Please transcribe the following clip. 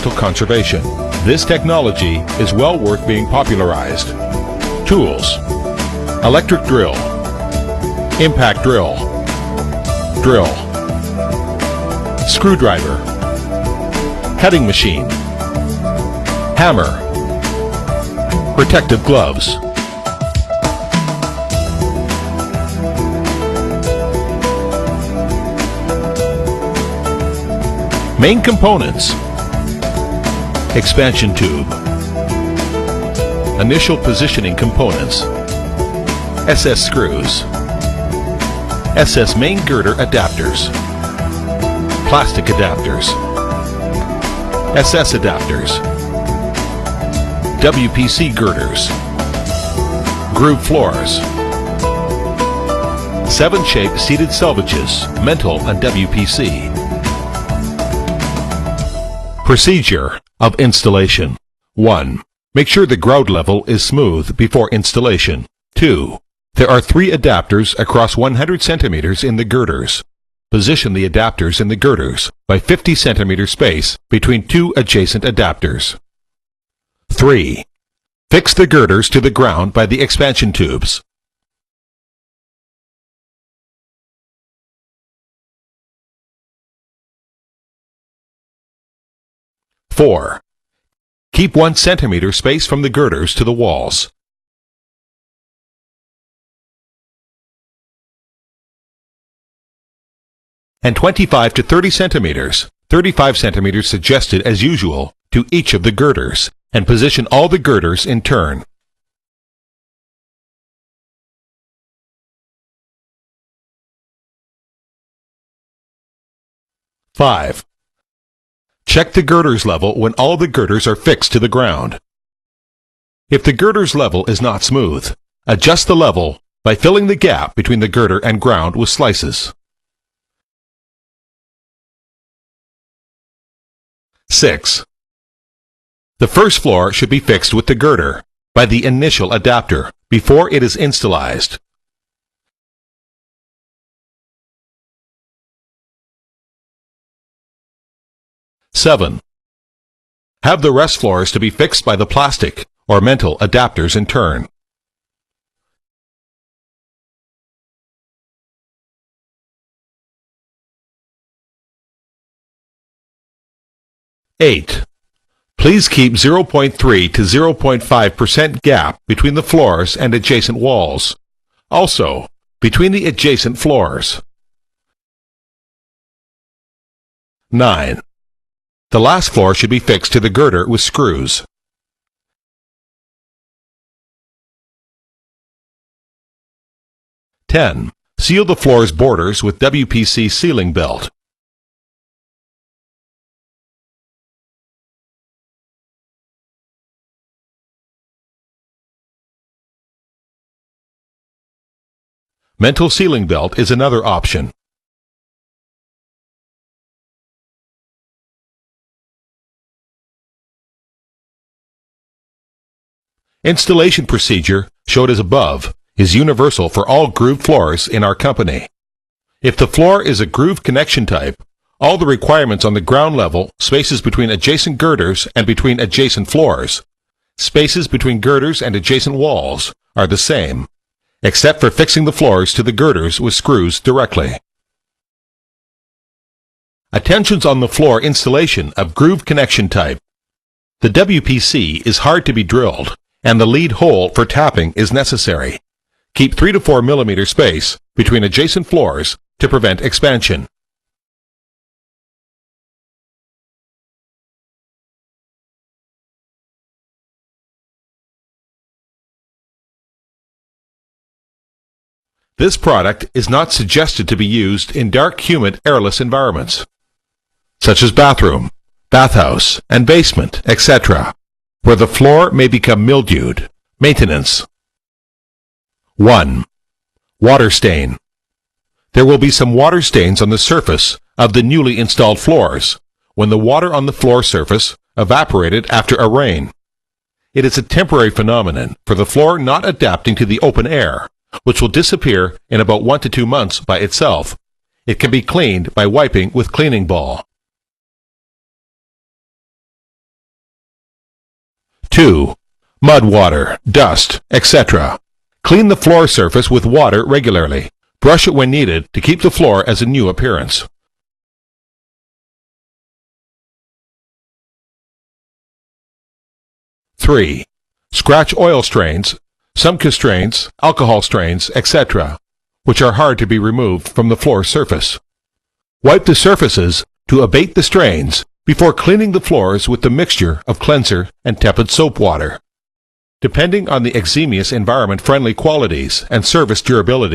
environmental conservation. This technology is well worth being popularized. Tools: electric drill, impact drill, drill, screwdriver, cutting machine, hammer, protective gloves. Main components: expansion tube, initial positioning components, SS screws, SS main girder adapters, plastic adapters, SS adapters, WPC girders, groove floors, 7-shape seated selvages, mental and WPC. Procedure of installation. 1. Make sure the ground level is smooth before installation. 2. There are 3 adapters across 100 centimeters in the girders. Position the adapters in the girders by 50 centimeter space between 2 adjacent adapters. 3. Fix the girders to the ground by the expansion tubes. Four. Keep 1 centimeter space from the girders to the walls. And 25 to 30 centimeters, 35 centimeters suggested as usual, to each of the girders, and position all the girders in turn. Five. Check the girders level when all the girders are fixed to the ground. If the girders level is not smooth, adjust the level by filling the gap between the girder and ground with slices. 6. The first floor should be fixed with the girder by the initial adapter before it is installized. 7. Have the rest floors to be fixed by the plastic or mental adapters in turn. 8. Please keep 0.3 to 0.5% gap between the floors and adjacent walls. Also, between the adjacent floors. 9. The last floor should be fixed to the girder with screws. 10. Seal the floor's borders with WPC sealing belt. 'Mental sealing belt is another option. Installation procedure, showed as above, is universal for all grooved floors in our company. If the floor is a groove connection type, all the requirements on the ground level, spaces between adjacent girders and between adjacent floors, spaces between girders and adjacent walls, are the same, except for fixing the floors to the girders with screws directly. Attentions on the floor installation of groove connection type. The WPC is hard to be drilled, and the lead hole for tapping is necessary. Keep 3 to 4 millimeter space between adjacent floors to prevent expansion. This product is not suggested to be used in dark, humid, airless environments, such as bathroom, bathhouse, and basement, etc., where the floor may become mildewed. Maintenance. 1. Water stain. There will be some water stains on the surface of the newly installed floors when the water on the floor surface evaporated after a rain. It is a temporary phenomenon for the floor not adapting to the open air, which will disappear in about 1 to 2 months by itself. It can be cleaned by wiping with cleaning ball. 2. Mud, water, dust, etc. Clean the floor surface with water regularly. Brush it when needed to keep the floor as a new appearance. 3. Scratch oil stains, some constraints, alcohol stains, etc., which are hard to be removed from the floor surface. Wipe the surfaces to abate the stains before cleaning the floors with the mixture of cleanser and tepid soap water. Depending on the exemious environment-friendly qualities and service durability,